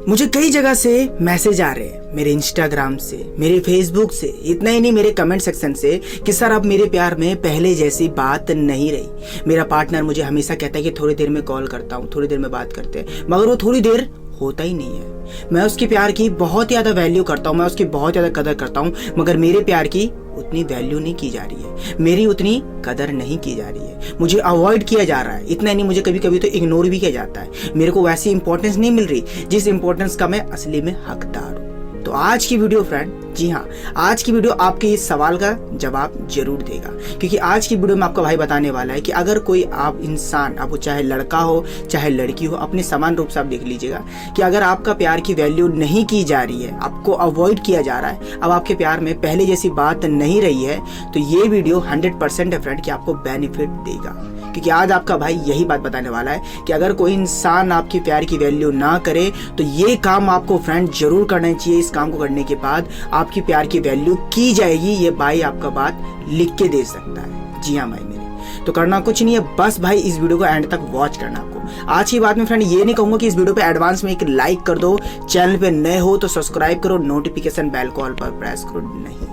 मुझे कई जगह से मैसेज आ रहे हैं, मेरे इंस्टाग्राम से, मेरे फेसबुक से, इतना ही नहीं मेरे कमेंट सेक्शन से कि सर अब मेरे प्यार में पहले जैसी बात नहीं रही। मेरा पार्टनर मुझे हमेशा कहता है कि थोड़ी देर में कॉल करता हूँ, थोड़ी देर में बात करते हैं, मगर वो थोड़ी देर होता ही नहीं है। मैं उसके प्यार की बहुत ज़्यादा वैल्यू करता हूँ, मैं उसकी बहुत ज़्यादा कदर करता हूँ, मगर मेरे प्यार की उतनी वैल्यू नहीं की जा रही है, मेरी उतनी कदर नहीं की जा रही है। मुझे अवॉइड किया जा रहा है, इतना नहीं मुझे कभी कभी तो इग्नोर भी किया जाता है। मेरे को वैसी इंपॉर्टेंस नहीं मिल रही जिस इंपॉर्टेंस का मैं असली में हकदार हूँ। तो आज की वीडियो फ्रेंड, जी हाँ, आज की वीडियो आपके इस सवाल का जवाब जरूर देगा, क्योंकि आज की वीडियो में आपका भाई बताने वाला है कि अगर कोई आप इंसान, आप चाहे लड़का हो चाहे लड़की हो, अपने समान रूप से आप देख लीजिएगा कि अगर आपका प्यार की वैल्यू नहीं की जा रही है, आपको अवॉइड किया जा रहा है, अब आपके प्यार में पहले जैसी बात नहीं रही है, तो ये वीडियो 100% है फ्रेंड कि आपको बेनिफिट देगा। क्योंकि आज आपका भाई यही बात बताने वाला है कि अगर कोई इंसान आपकी प्यार की वैल्यू ना करे तो ये काम आपको फ्रेंड जरूर करना चाहिए। इस काम को करने के बाद आपकी प्यार की वैल्यू की जाएगी। ये भाई आपका बात लिख के दे सकता है। जी हाँ भाई मेरे, तो करना कुछ नहीं है, बस भाई इस वीडियो को एंड तक वॉच करना आपको। आज की बात में फ्रेंड ये नहीं कहूंगा कि इस वीडियो पे एडवांस में एक लाइक कर दो, चैनल पे नए हो तो सब्सक्राइब करो, नोटिफिकेशन बेल को ऑल पर प्रेस करो। नहीं,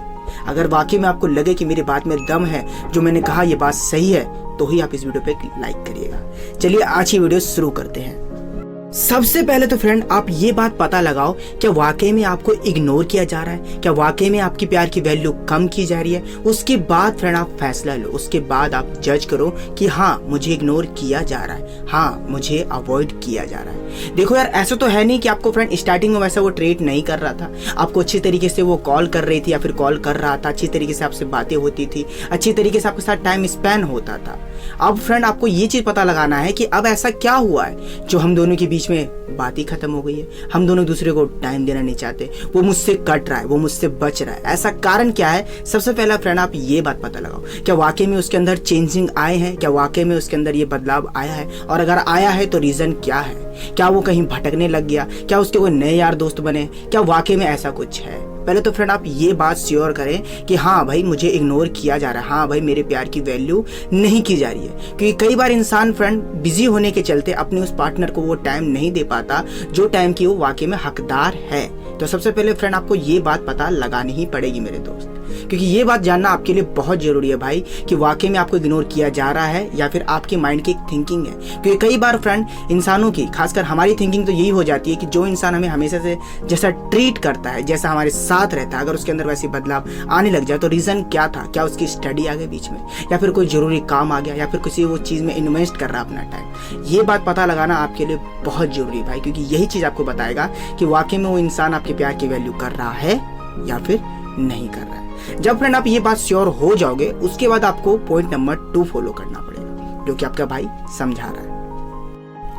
अगर वाकई में आपको लगे कि मेरी बात में दम है, जो मैंने कहा ये बात सही है, तो ही आप इस वीडियो पे लाइक करिएगा। चलिए आज की वीडियो शुरू करते हैं। सबसे पहले तो फ्रेंड आप ये बात पता लगाओ, क्या वाकई में आपको इग्नोर किया जा रहा है, क्या वाकई में आपकी प्यार की वैल्यू कम की जा रही है। उसके बाद फ्रेंड आप फैसला लो, उसके बाद आप जज करो कि हाँ मुझे इग्नोर किया जा रहा है, हाँ मुझे अवॉइड किया जा रहा है। देखो यार, ऐसा तो है नहीं कि आपको फ्रेंड स्टार्टिंग में वैसा वो ट्रीट नहीं कर रहा था, आपको अच्छी तरीके से वो कॉल कर रही थी या फिर कॉल कर रहा था, अच्छी तरीके से आपसे बातें होती थी, अच्छी तरीके से आपके साथ टाइम स्पेंड होता था। अब फ्रेंड आपको ये चीज पता लगाना है कि अब ऐसा क्या हुआ है जो हम दोनों के बीच में बात ही खत्म हो गई है, हम दोनों दूसरे को टाइम देना नहीं चाहते, वो मुझसे कट रहा है, वो मुझसे बच रहा है। ऐसा कारण क्या है? सबसे पहला फ्रेंड आप ये बात पता लगाओ, क्या वाकई में उसके अंदर चेंजिंग आए हैं, क्या वाकई में उसके अंदर ये बदलाव आया है, और अगर आया है तो रीजन क्या है? क्या वो कहीं भटकने लग गया, क्या उसके कोई नए यार दोस्त बने, क्या वाकई में ऐसा कुछ है? पहले तो फ्रेंड आप ये बात श्योर करें कि हाँ भाई मुझे इग्नोर किया जा रहा है, हाँ भाई मेरे प्यार की वैल्यू नहीं की जा रही है। क्योंकि कई बार इंसान फ्रेंड बिजी होने के चलते अपने उस पार्टनर को वो टाइम नहीं दे पाता जो टाइम की वो वाकई में हकदार है। तो सबसे पहले फ्रेंड आपको ये बात पता लगानी ही पड़ेगी मेरे दोस्त, क्योंकि ये बात जानना आपके लिए बहुत जरूरी है भाई कि वाकई में आपको इग्नोर किया जा रहा है या फिर आपके माइंड की एक थिंकिंग है। क्योंकि कई बार फ्रेंड इंसानों की, खासकर हमारी थिंकिंग तो यही हो जाती है कि जो इंसान हमें हमेशा से जैसा ट्रीट करता है, जैसा हमारे साथ रहता है, अगर उसके अंदर वैसी बदलाव आने लग जाए तो रीजन क्या था? क्या उसकी स्टडी आ गई बीच में, या फिर कोई जरूरी काम आ गया, या फिर किसी वो चीज में इन्वेस्ट कर रहा है अपना टाइम? ये बात पता लगाना आपके लिए बहुत जरूरी है भाई, क्योंकि यही चीज आपको बताएगा कि वाकई में वो इंसान आपके प्यार की वैल्यू कर रहा है या फिर नहीं कर रहा है। जब फ्रेंड आप ये बात श्योर हो जाओगे, उसके बाद आपको पॉइंट नंबर 2 फॉलो करना पड़ेगा, जो कि आपका भाई समझा रहा है।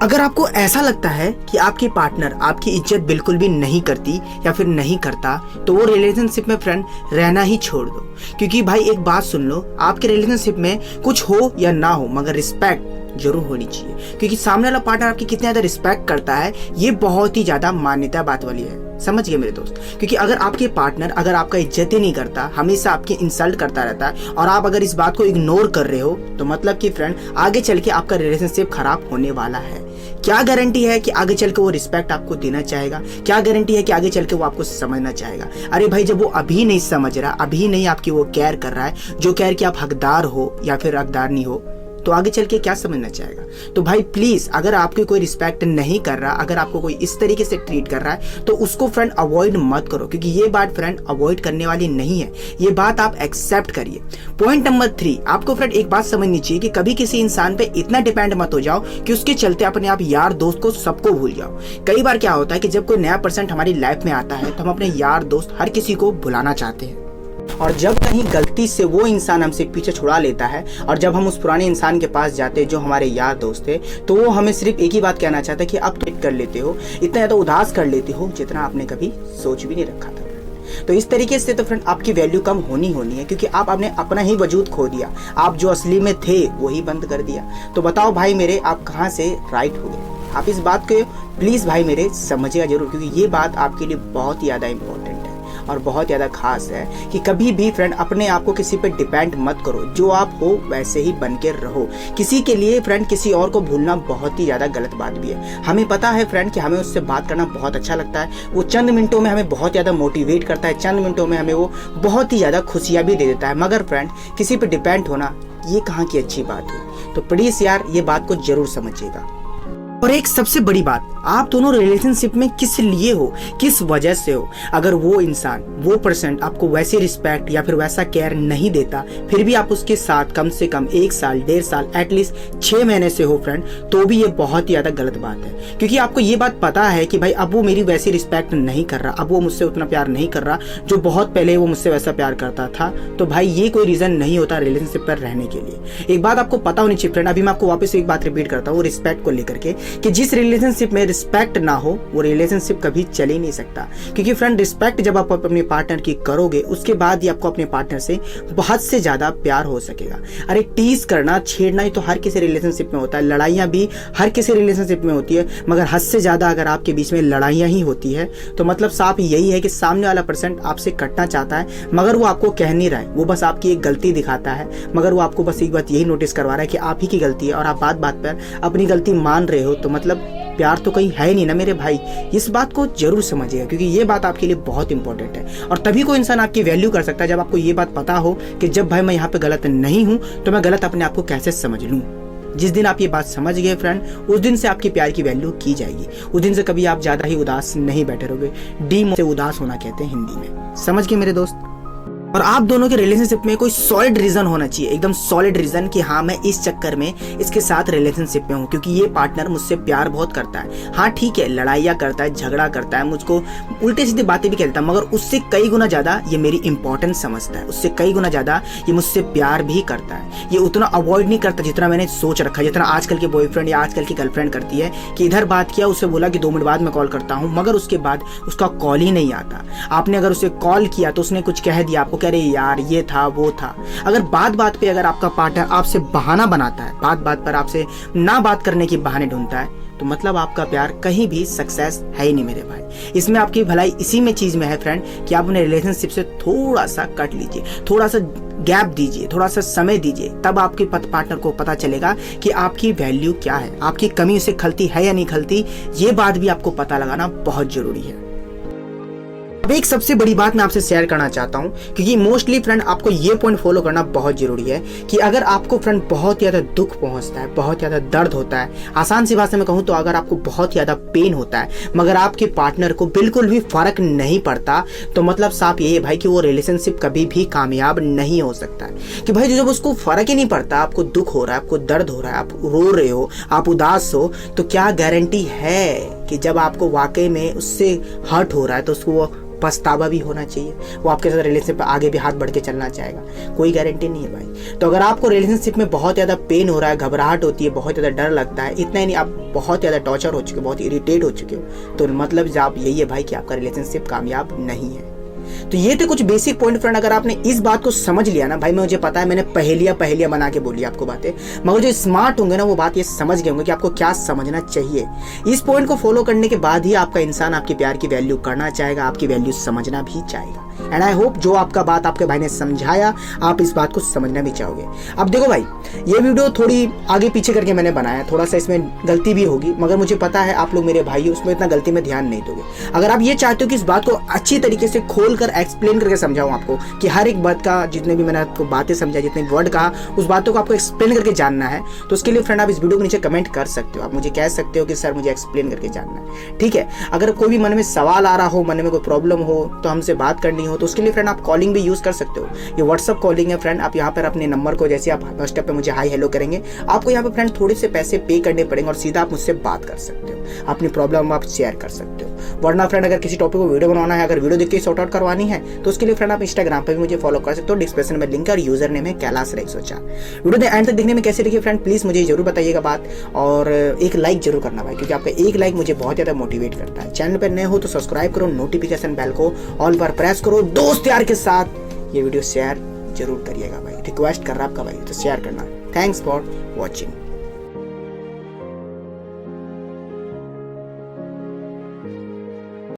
अगर आपको ऐसा लगता है कि आपकी पार्टनर आपकी इज्जत बिल्कुल भी नहीं करती या फिर नहीं करता, तो वो रिलेशनशिप में फ्रेंड रहना ही छोड़ दो। क्योंकि भाई एक बात सुन लो, आपके रिलेशनशिप में कुछ हो या ना हो, मगर रिस्पेक्ट जरूर होनी चाहिए। क्योंकि सामने वाला पार्टनर आपकी कितनी ज्यादा रिस्पेक्ट करता है, ये बहुत ही ज्यादा मान्यता बात वाली है। समझ गए मेरे दोस्त? क्योंकि अगर आपके पार्टनर अगर आपका इज्जत ही नहीं करता, हमेशा आपकी इंसल्ट करता रहता है, और आप अगर इस बात को इग्नोर कर रहे हो, तो मतलब कि फ्रेंड आगे चल के आपका रिलेशनशिप खराब होने वाला है। क्या गारंटी है कि आगे चल के वो रिस्पेक्ट आपको देना चाहेगा? क्या गारंटी है कि आगे चल के वो आपको समझना चाहेगा? अरे भाई, जब वो अभी नहीं समझ रहा, अभी नहीं आपकी वो केयर कर रहा है, जो केयर कि आप हकदार हो या फिर हकदार नहीं हो, तो आगे चल के क्या समझना चाहेगा? तो भाई प्लीज, अगर आपकी कोई रिस्पेक्ट नहीं कर रहा, अगर आपको कोई इस तरीके से ट्रीट कर रहा है, तो उसको फ्रेंड अवॉइड मत करो, क्योंकि ये बात फ्रेंड अवॉइड करने वाली नहीं है, ये बात आप एक्सेप्ट करिए। पॉइंट नंबर 3, आपको फ्रेंड एक बात समझनी चाहिए कि कभी किसी इंसान पे इतना डिपेंड मत हो जाओ कि उसके चलते अपने आप यार दोस्त को सबको भूल जाओ। कई बार क्या होता है कि जब कोई नया पर्सन हमारी लाइफ में आता है, तो हम अपने यार दोस्त हर किसी को भुलाना चाहते हैं, और जब कहीं गलती से वो इंसान हमसे पीछे छुड़ा लेता है, और जब हम उस पुराने इंसान के पास जाते हैं जो हमारे यार दोस्त थे, तो वो हमें सिर्फ एक ही बात कहना चाहता है कि अब तो कर लेते हो, इतना ज़्यादा उदास कर लेते हो जितना आपने कभी सोच भी नहीं रखा था। तो इस तरीके से तो फ्रेंड आपकी वैल्यू कम होनी है, क्योंकि आपने अपना ही वजूद खो दिया, आप जो असली में थे वही बंद कर दिया। तो बताओ भाई मेरे, आप कहाँ से राइट हो गए? आप इस बात को प्लीज़ भाई मेरे समझिएगा जरूर, क्योंकि ये बात आपके लिए बहुत ही ज़्यादा इंपॉर्टेंट है। और बहुत ज़्यादा खास है कि कभी भी फ्रेंड अपने आप को किसी पे डिपेंड मत करो, जो आप हो वैसे ही बन के रहो। किसी के लिए फ्रेंड किसी और को भूलना बहुत ही ज़्यादा गलत बात भी है। हमें पता है फ्रेंड कि हमें उससे बात करना बहुत अच्छा लगता है, वो चंद मिनटों में हमें बहुत ज़्यादा मोटिवेट करता है, चंद मिनटों में हमें वो बहुत ही ज़्यादा खुशियाँ भी दे देता है, मगर फ्रेंड किसी पे डिपेंड होना ये कहाँ की अच्छी बात हुई। तो प्लीज़ यार ये बात को जरूर समझिएगा। और एक सबसे बड़ी बात, आप दोनों रिलेशनशिप में किस लिए हो, किस वजह से हो। अगर वो इंसान, वो पर्सन आपको वैसे रिस्पेक्ट या फिर वैसा केयर नहीं देता, फिर भी आप उसके साथ कम से कम 1 साल 1.5 साल एटलीस्ट 6 महीने से हो फ्रेंड, तो भी ये बहुत ही ज़्यादा गलत बात है। क्योंकि आपको ये बात पता है कि भाई अब वो मेरी वैसी रिस्पेक्ट नहीं कर रहा, अब वो मुझसे उतना प्यार नहीं कर रहा जो बहुत पहले वो मुझसे वैसा प्यार करता था। तो भाई ये कोई रीज़न नहीं होता रिलेशनशिप पर रहने के लिए। एक बात आपको पता होनी चाहिए फ्रेंड, अभी मैं आपको वापस एक बात रिपीट करता हूँ रिस्पेक्ट को लेकर के, कि जिस रिलेशनशिप में रिस्पेक्ट ना हो वो रिलेशनशिप कभी चल ही नहीं सकता। क्योंकि फ्रेंड रिस्पेक्ट जब आप अपने पार्टनर की करोगे उसके बाद ही आपको अपने पार्टनर से बहुत से ज्यादा प्यार हो सकेगा। अरे टीज करना, छेड़ना ही तो हर किसी रिलेशनशिप में होता है, लड़ाइयाँ भी हर किसी रिलेशनशिप में होती है, मगर हद से ज्यादा अगर आपके बीच में लड़ाइयाँ ही होती है तो मतलब साफ यही है कि सामने वाला पर्सन आपसे कटना चाहता है, मगर वो आपको कह नहीं रहा है, वो बस आपकी एक गलती दिखाता है, मगर वो आपको बस एक बात यही नोटिस करवा रहा है कि आप ही की गलती है और आप बात बात पर अपनी गलती मान रहे हो। तो मतलब प्यार तो कहीं है नहीं ना मेरे भाई। इस बात को जरूर समझिएगा क्योंकि ये बात आपके लिए बहुत इंपॉर्टेंट है। और तभी कोई इंसान आपकी वैल्यू कर सकता है जब आपको ये बात पता हो कि जब भाई मैं यहाँ पे गलत नहीं हूँ तो मैं गलत अपने आप को कैसे समझ लूँ। जिस दिन आप ये बात समझ गए फ्रेंड, उस दिन से आपकी प्यार की वैल्यू की जाएगी। उस दिन से कभी आप ज्यादा ही उदास नहीं बैठे रहोगे। डीम से उदास होना कहते हैं हिंदी में, समझ गए मेरे दोस्त। और आप दोनों के रिलेशनशिप में कोई सॉलिड रीजन होना चाहिए, एकदम सॉलिड रीजन कि हाँ मैं इस चक्कर में इसके साथ रिलेशनशिप में हूँ क्योंकि ये पार्टनर मुझसे प्यार बहुत करता है। हाँ ठीक है, लड़ाइयाँ करता है, झगड़ा करता है, मुझको उल्टे सीधे बातें भी कहता है, मगर उससे कई गुना ज्यादा ये मेरी इंपॉर्टेंस समझता है, उससे कई गुना ज्यादा ये मुझसे प्यार भी करता है। ये उतना अवॉइड नहीं करता जितना मैंने सोच रखा है, जितना आजकल के बॉयफ्रेंड या आजकल की गर्लफ्रेंड करती है कि इधर बात किया, उससे बोला कि 2 मिनट बाद मैं कॉल करता हूँ, मगर उसके बाद उसका कॉल ही नहीं आता। आपने अगर उसे कॉल किया तो उसने कुछ कह दिया, आपको कह रहे यार ये था वो था। अगर बात बात पे अगर आपका पार्टनर आपसे बहाना बनाता है, बात बात पर आपसे ना बात करने की बहाने ढूंढता है, तो मतलब आपका प्यार कहीं भी सक्सेस है ही नहीं मेरे भाई। इसमें आपकी भलाई इसी में चीज में है फ्रेंड कि आप अपने रिलेशनशिप से थोड़ा सा कट लीजिए, थोड़ा सा गैप दीजिए, थोड़ा सा समय दीजिए, तब आपके पार्टनर को पता चलेगा कि आपकी वैल्यू क्या है, आपकी कमी उसे खलती है या नहीं खलती। ये बात भी आपको पता लगाना बहुत जरूरी है। अब एक सबसे बड़ी बात मैं आपसे शेयर करना चाहता हूं क्योंकि मोस्टली फ्रेंड आपको ये पॉइंट फॉलो करना बहुत जरूरी है कि अगर आपको फ्रेंड बहुत ज्यादा दुख पहुंचता है, बहुत ज्यादा दर्द होता है, आसान सी भाषा में कहूं तो अगर आपको बहुत ज्यादा पेन होता है मगर आपके पार्टनर को बिल्कुल भी फर्क नहीं पड़ता, तो मतलब साफ यही है भाई कि वो रिलेशनशिप कभी भी कामयाब नहीं हो सकता है। कि भाई जब उसको फर्क ही नहीं पड़ता, आपको दुख हो रहा है, आपको दर्द हो रहा है, आप रो रहे हो, आप उदास हो, तो क्या गारंटी है कि जब आपको वाकई में उससे हर्ट हो रहा है तो उसको पछतावा भी होना चाहिए, वो आपके साथ रिलेशनशिप आगे भी हाथ बढ़ के चलना चाहेगा? कोई गारंटी नहीं है भाई। तो अगर आपको रिलेशनशिप में बहुत ज़्यादा पेन हो रहा है, घबराहट होती है, बहुत ज़्यादा डर लगता है, इतना ही नहीं आप बहुत ज़्यादा टॉर्चर हो चुके हो, बहुत इरिटेट हो चुके हो, तो मतलब आप यही है भाई कि आपका रिलेशनशिप कामयाब नहीं है। तो ये थे कुछ बेसिक पॉइंट फ्रेंड। अगर आपने इस बात को समझ लिया ना भाई, मुझे पता है मैंने पहेलियां बना के बोली आपको बातें, मगर जो स्मार्ट होंगे ना वो बात ये समझ गए होंगे कि आपको क्या समझना चाहिए। इस पॉइंट को फॉलो करने के बाद ही आपका इंसान आपके प्यार की वैल्यू करना चाहेगा, आपकी वैल्यू समझना भी चाहेगा। एंड आई होप जो आपका बात आपके भाई ने समझाया, आप इस बात को समझना भी चाहोगे। अब देखो भाई, ये वीडियो थोड़ी आगे पीछे करके मैंने बनाया, थोड़ा सा इसमें गलती भी होगी, मगर मुझे पता है आप लोग मेरे भाई हो, उसमें इतना गलती में ध्यान नहीं दोगे। अगर आप ये चाहते हो कि इस बात को अच्छी तरीके से खोल कर एक्सप्लेन करके समझाऊं आपको कि हर एक बात का, जितने भी मैंने आपको बातें समझा, जितने वर्ड कहा, उस बातों को आपको एक्सप्लेन करके जानना है, तो उसके लिए फ्रेंड आप इस वीडियो के नीचे कमेंट कर सकते हो। आप मुझे कह सकते हो कि सर मुझे एक्सप्लेन करके जानना है, ठीक है। अगर कोई भी मन में सवाल आ रहा हो, मन में कोई प्रॉब्लम हो, तो हमसे बात करनी हो, तो उसके लिए फ्रेंड आप कॉलिंग भी यूज कर सकते हो। ये व्हाट्सअप कॉलिंग है फ्रेंड। आप यहाँ पर अपने नंबर को, जैसे आप व्हाट्सएप पे मुझे हाई हेलो करेंगे, आपको यहाँ पे फ्रेंड थोड़े से पैसे पे करने पड़ेंगे और सीधा आप मुझसे बात कर सकते हो, अपनी प्रॉब्लम आप शेयर कर सकते हो। वरना फ्रेंड अगर किसी टॉपिक को वीडियो बनाना है, अगर वीडियो देख के सॉर्ट आउट करवानी है, तो उसके लिए फ्रेंड आप इंस्टाग्राम पे भी मुझे फॉलो कर सकते हो। डिस्क्रिप्शन में लिंक और यूजर नेम है Kailash rice 104। Video they and तक देखने में कैसे लगी फ्रेंड, प्लीज मुझे जरूर बताइएगा बात, और एक लाइक जरूर करना भाई, क्योंकि आपका एक लाइक मुझे बहुत ज्यादा मोटिवेट करता है। चैनल पर नए हो तो सब्सक्राइब करो, नोटिफिकेशन बेल को ऑल पर प्रेस करो, दोस्त यार के साथ ये वीडियो शेयर जरूर करिएगा भाई, रिक्वेस्ट कर रहा आपका भाई, तो शेयर करना। Thanks for watching.